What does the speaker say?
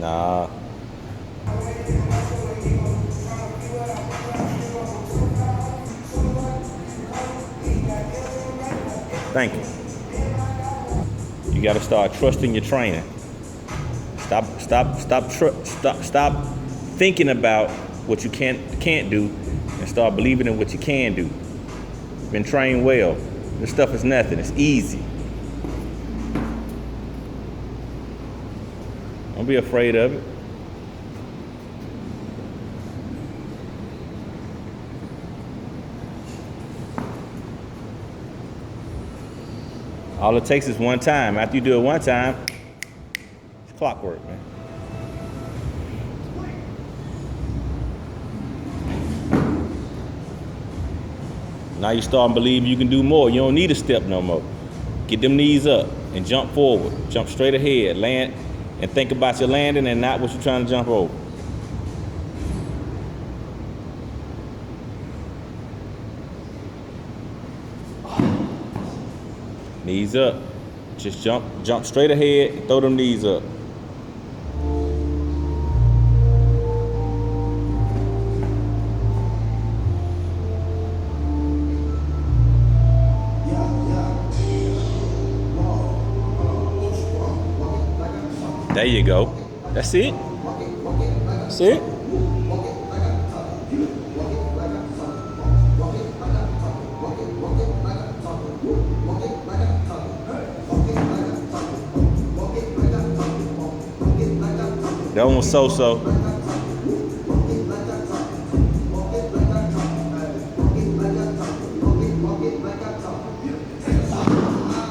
Nah. Thank you. You got to start trusting your training. Stop thinking about what you can't do, and start believing in what you can do. You've been trained well. This stuff is nothing. It's easy. Don't be afraid of it. All it takes is one time. After you do it one time, it's clockwork, man. Now you start to believe you can do more. You don't need a step no more. Get them knees up and jump forward. Jump straight ahead. Land and think about your landing and not what you're trying to jump over. Knees up. Just jump straight ahead and throw them knees up. There you go. That's it. That's it. That one was so-so.